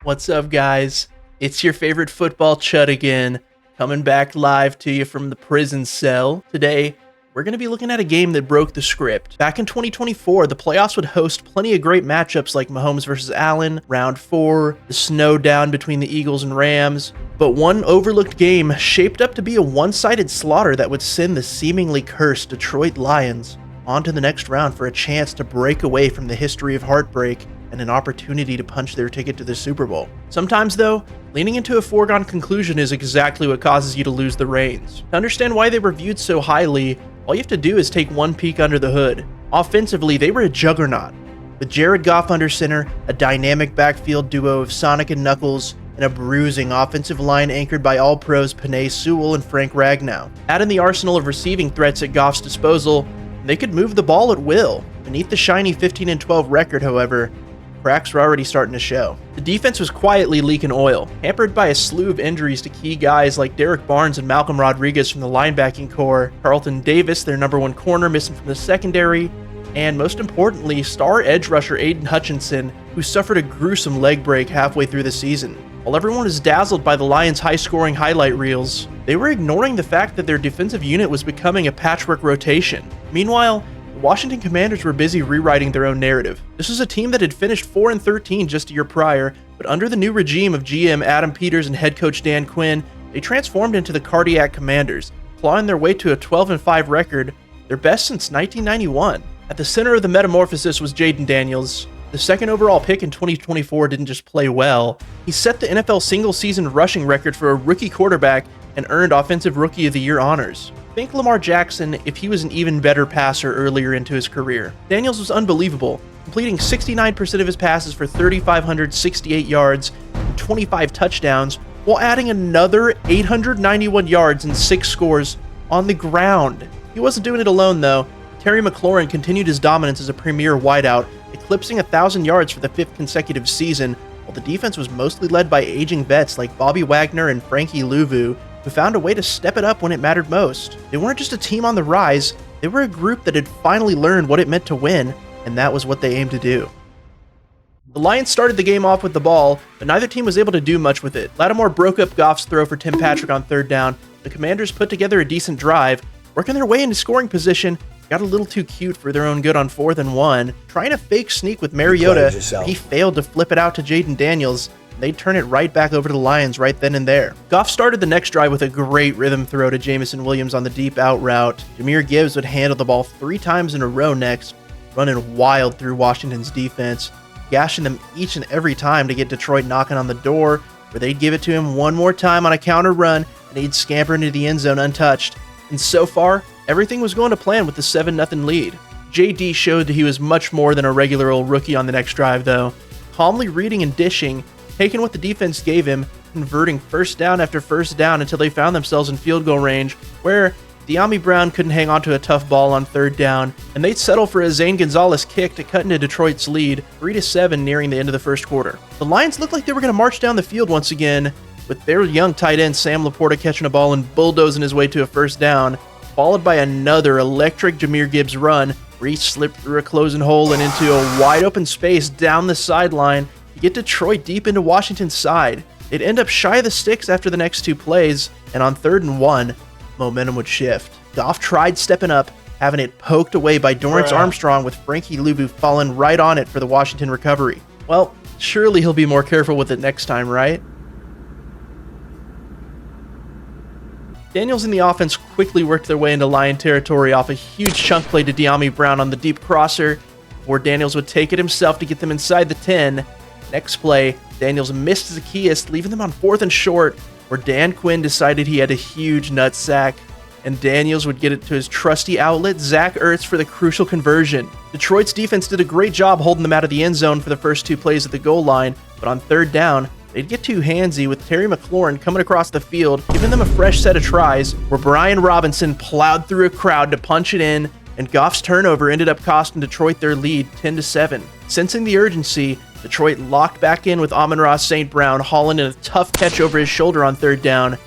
What's up, guys? It's your favorite football chud again, coming back live to you from the prison cell. Today, we're going to be looking at a game that broke the script. Back in 2024, the playoffs would host plenty of great matchups like Mahomes versus Allen, Round 4, the snow down between the Eagles and Rams. But one overlooked game shaped up to be a one-sided slaughter that would send the seemingly cursed Detroit Lions on to the next round for a chance to break away from the history of heartbreak and an opportunity to punch their ticket to the Super Bowl. Sometimes, though, leaning into a foregone conclusion is exactly what causes you to lose the reins. To understand why they were viewed so highly, all you have to do is take one peek under the hood. Offensively, they were a juggernaut. With Jared Goff under center, a dynamic backfield duo of Sonic and Knuckles, and a bruising offensive line anchored by All-Pros Penei Sewell and Frank Ragnow. Add in the arsenal of receiving threats at Goff's disposal, and they could move the ball at will. Beneath the shiny 15-12 record, however, cracks were already starting to show. The defense was quietly leaking oil, hampered by a slew of injuries to key guys like Derek Barnes and Malcolm Rodriguez from the linebacking core, Carlton Davis, their number one corner, missing from the secondary, and most importantly, star edge rusher Aiden Hutchinson, who suffered a gruesome leg break halfway through the season. While everyone was dazzled by the Lions' high-scoring highlight reels, they were ignoring the fact that their defensive unit was becoming a patchwork rotation. Meanwhile, the Washington Commanders were busy rewriting their own narrative. This was a team that had finished 4-13 just a year prior, but under the new regime of GM Adam Peters and head coach Dan Quinn, they transformed into the Cardiac Commanders, clawing their way to a 12-5 record, their best since 1991. At the center of the metamorphosis was Jayden Daniels. The second overall pick in 2024 didn't just play well, he set the NFL single-season rushing record for a rookie quarterback and earned Offensive Rookie of the Year honors. Think Lamar Jackson if he was an even better passer earlier into his career. Daniels was unbelievable, completing 69% of his passes for 3,568 yards and 25 touchdowns, while adding another 891 yards and 6 scores on the ground. He wasn't doing it alone, though. Terry McLaurin continued his dominance as a premier wideout, eclipsing 1,000 yards for the 5th consecutive season, while the defense was mostly led by aging vets like Bobby Wagner and Frankie Louvu, who found a way to step it up when it mattered most. They weren't just a team on the rise, they were a group that had finally learned what it meant to win, and that was what they aimed to do. The Lions started the game off with the ball, but neither team was able to do much with it. Lattimore broke up Goff's throw for Tim Patrick on third down. The Commanders put together a decent drive, working their way into scoring position, got a little too cute for their own good on 4th and 1, trying to fake sneak with Mariota. He failed to flip it out to Jayden Daniels. They'd turn it right back over to the Lions right then and there. Goff started the next drive with a great rhythm throw to Jamison Williams on the deep out route. Jahmyr Gibbs would handle the ball 3 times in a row next, running wild through Washington's defense, gashing them each and every time to get Detroit knocking on the door, where they'd give it to him one more time on a counter run, and he'd scamper into the end zone untouched. And so far, everything was going to plan with the 7-0 lead. JD showed that he was much more than a regular old rookie on the next drive, though, calmly reading and dishing, taking what the defense gave him, converting first down after first down until they found themselves in field goal range, where Dyami Brown couldn't hang on to a tough ball on third down, and they'd settle for a Zane Gonzalez kick to cut into Detroit's lead, 3-7 nearing the end of the first quarter. The Lions looked like they were going to march down the field once again, with their young tight end Sam Laporta catching a ball and bulldozing his way to a first down, followed by another electric Jahmyr Gibbs run, where he slipped through a closing hole and into a wide open space down the sideline to get Detroit deep into Washington's side. They'd end up shy of the sticks after the next 2 plays, and on 3rd and 1, momentum would shift. Goff tried stepping up, having it poked away by Dorrance Armstrong, with Frankie Louvu falling right on it for the Washington recovery. Well, surely he'll be more careful with it next time, right? Daniels and the offense quickly worked their way into Lion territory off a huge chunk play to Dyami Brown on the deep crosser, before Daniels would take it himself to get them inside the 10. Next play, Daniels missed Zacchaeus, leaving them on 4th and short, where Dan Quinn decided he had a huge nut sack, and Daniels would get it to his trusty outlet, Zach Ertz, for the crucial conversion. Detroit's defense did a great job holding them out of the end zone for the first 2 plays at the goal line, but on 3rd down, they'd get too handsy with Terry McLaurin coming across the field, giving them a fresh set of tries, where Brian Robinson plowed through a crowd to punch it in, and Goff's turnover ended up costing Detroit their lead 10-7. Sensing the urgency, Detroit locked back in with Amon-Ra St. Brown hauling in a tough catch over his shoulder on 3rd down,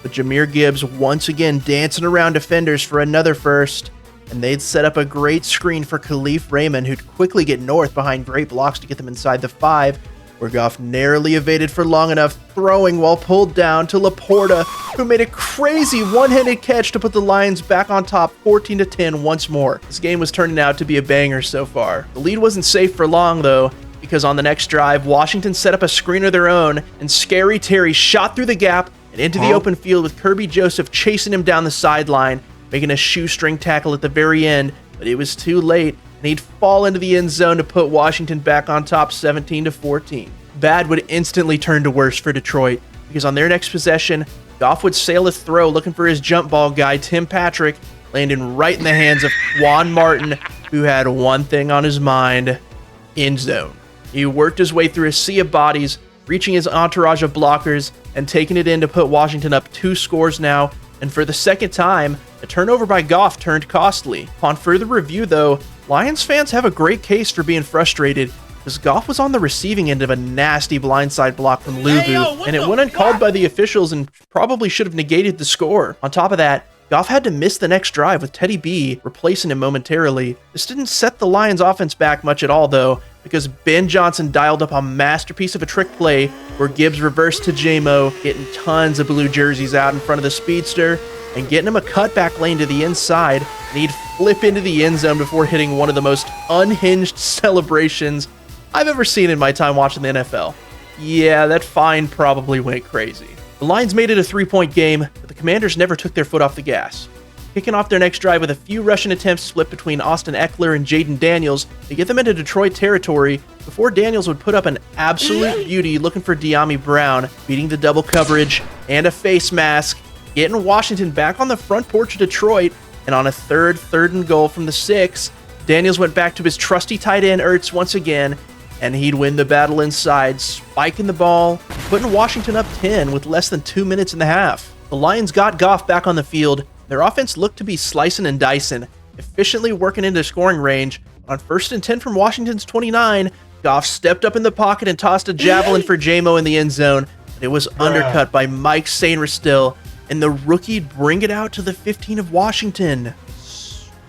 but Jahmyr Gibbs once again dancing around defenders for another first, and they'd set up a great screen for Khalif Raymond, who'd quickly get north behind great blocks to get them inside the 5, where Goff narrowly evaded for long enough, throwing while pulled down to Laporta, who made a crazy one-handed catch to put the Lions back on top 14-10 once more. This game was turning out to be a banger so far. The lead wasn't safe for long though, because on the next drive, Washington set up a screen of their own, and Scary Terry shot through the gap and into the open field with Kirby Joseph chasing him down the sideline, making a shoestring tackle at the very end, but it was too late, and he'd fall into the end zone to put Washington back on top 17-14. Bad would instantly turn to worse for Detroit, because on their next possession, Goff would sail a throw looking for his jump ball guy, Tim Patrick, landing right in the hands of Juan Martin, who had one thing on his mind: end zone. He worked his way through a sea of bodies, reaching his entourage of blockers and taking it in to put Washington up 2 scores now, and for the second time, a turnover by Goff turned costly. Upon further review though, Lions fans have a great case for being frustrated, because Goff was on the receiving end of a nasty blindside block from Luvu, and it went uncalled by the officials and probably should have negated the score. On top of that, Goff had to miss the next drive with Teddy B replacing him momentarily. This didn't set the Lions offense back much at all though, because Ben Johnson dialed up a masterpiece of a trick play where Gibbs reversed to J-Mo, getting tons of blue jerseys out in front of the speedster and getting him a cutback lane to the inside, and he'd flip into the end zone before hitting one of the most unhinged celebrations I've ever seen in my time watching the NFL. Yeah, that fine probably went crazy. The Lions made it a 3-point game, but the Commanders never took their foot off the gas. Kicking off their next drive with a few rushing attempts split between Austin Eckler and Jayden Daniels to get them into Detroit territory before Daniels would put up an absolute beauty looking for De'Ami Brown, beating the double coverage and a face mask, getting Washington back on the front porch of Detroit, and on a third and goal from the 6, Daniels went back to his trusty tight end Ertz once again, and he'd win the battle inside, spiking the ball, putting Washington up 10 with less than 2 minutes in the half. The Lions got Goff back on the field. Their offense looked to be slicing and dicing, efficiently working into scoring range. On 1st and 10 from Washington's 29, Goff stepped up in the pocket and tossed a javelin for J-Mo in the end zone, but it was undercut by Mike Sainristil, and the rookie'd bring it out to the 15 of Washington.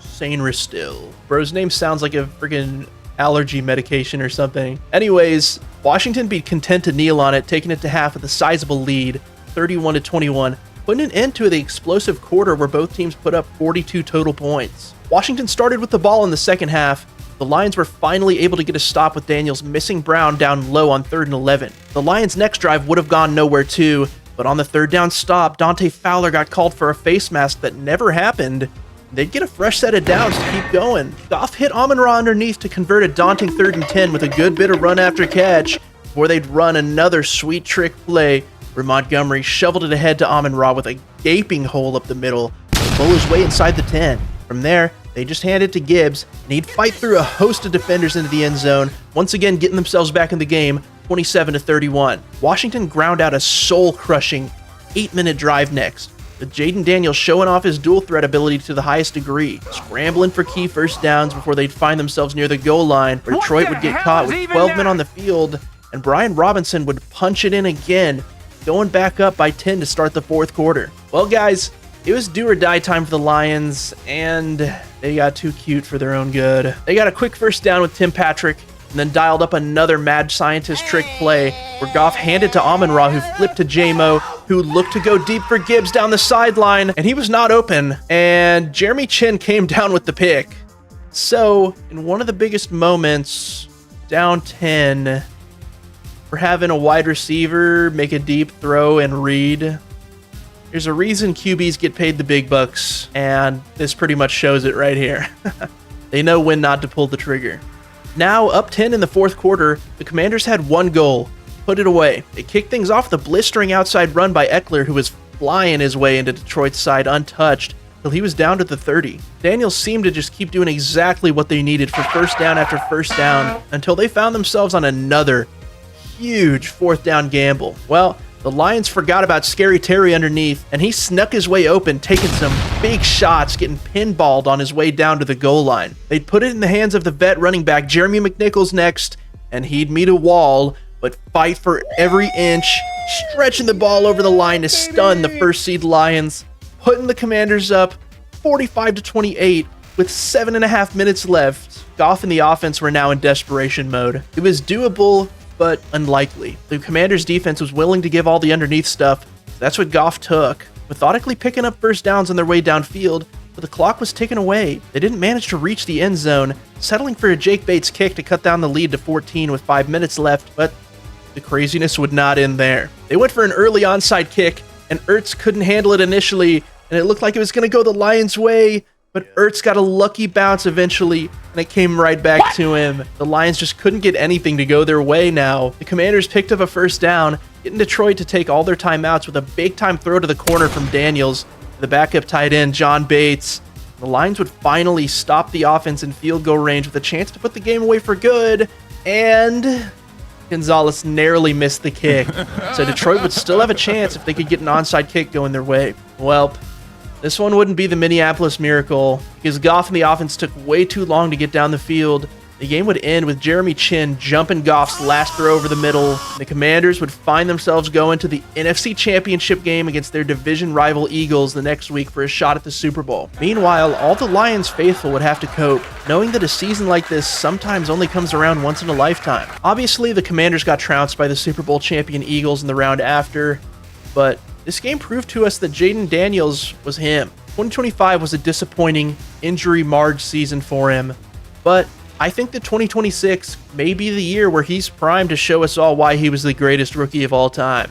Sainristil. Bro's name sounds like a freaking allergy medication or something. Anyways, Washington be content to kneel on it, taking it to half with a sizable lead, 31-21, putting an end to the explosive quarter where both teams put up 42 total points. Washington started with the ball in the second half. The Lions were finally able to get a stop with Daniels missing Brown down low on 3rd and 11. The Lions' next drive would have gone nowhere too, but on the 3rd down stop, Dante Fowler got called for a face mask that never happened. They'd get a fresh set of downs to keep going. Goff hit Amon-Ra underneath to convert a daunting 3rd and 10 with a good bit of run after catch before they'd run another sweet trick play where Montgomery shoveled it ahead to Amon-Ra with a gaping hole up the middle to pull his way inside the 10. From there, they just hand it to Gibbs, and he'd fight through a host of defenders into the end zone, once again getting themselves back in the game, 27-31. Washington ground out a soul-crushing 8-minute drive next, with Jayden Daniels showing off his dual threat ability to the highest degree, scrambling for key first downs before they'd find themselves near the goal line, where Detroit would get caught with 12 men on the field, and Brian Robinson would punch it in again, going back up by 10 to start the 4th quarter. Well, guys, it was do or die time for the Lions, and they got too cute for their own good. They got a quick first down with Tim Patrick, and then dialed up another mad scientist trick play where Goff handed to Amon-Ra, who flipped to J-Mo, who looked to go deep for Gibbs down the sideline, and he was not open, and Jeremy Chin came down with the pick. So, in one of the biggest moments, down 10, for having a wide receiver make a deep throw and read, there's a reason QBs get paid the big bucks, and this pretty much shows it right here. They know when not to pull the trigger. Now, up 10 in the 4th quarter, the Commanders had one goal: put it away. They kicked things off the blistering outside run by Eckler, who was flying his way into Detroit's side untouched till he was down to the 30. Daniels seemed to just keep doing exactly what they needed for first down after first down until they found themselves on another huge 4th down gamble. Well, the Lions forgot about Scary Terry underneath, and he snuck his way open, taking some big shots, getting pinballed on his way down to the goal line. They'd put it in the hands of the vet running back Jeremy McNichols next, and he'd meet a wall, but fight for every inch, stretching the ball over the line to stun the first seed Lions, putting the Commanders up 45-28 with 7.5 minutes left. Goff and the offense were now in desperation mode. It was doable but unlikely. The Commanders' defense was willing to give all the underneath stuff, so that's what Goff took, methodically picking up first downs on their way downfield, but the clock was ticking away. They didn't manage to reach the end zone, settling for a Jake Bates kick to cut down the lead to 14 with 5 minutes left, but the craziness would not end there. They went for an early onside kick, and Ertz couldn't handle it initially, and it looked like it was going to go the Lions' way, but Ertz got a lucky bounce eventually, and it came right back to him. The Lions just couldn't get anything to go their way now. The Commanders picked up a first down, getting Detroit to take all their timeouts with a big-time throw to the corner from Daniels, the backup tight end, John Bates. The Lions would finally stop the offense in field goal range with a chance to put the game away for good, and Gonzalez narrowly missed the kick. So Detroit would still have a chance if they could get an onside kick going their way. Well, this one wouldn't be the Minneapolis Miracle, because Goff and the offense took way too long to get down the field. The game would end with Jeremy Chin jumping Goff's last throw over the middle. The Commanders would find themselves going to the NFC Championship game against their division rival Eagles the next week for a shot at the Super Bowl. Meanwhile, all the Lions faithful would have to cope, knowing that a season like this sometimes only comes around once in a lifetime. Obviously, the Commanders got trounced by the Super Bowl champion Eagles in the round after, but this game proved to us that Jayden Daniels was him. 2025 was a disappointing, injury-marred season for him, but I think that 2026 may be the year where he's primed to show us all why he was the greatest rookie of all time.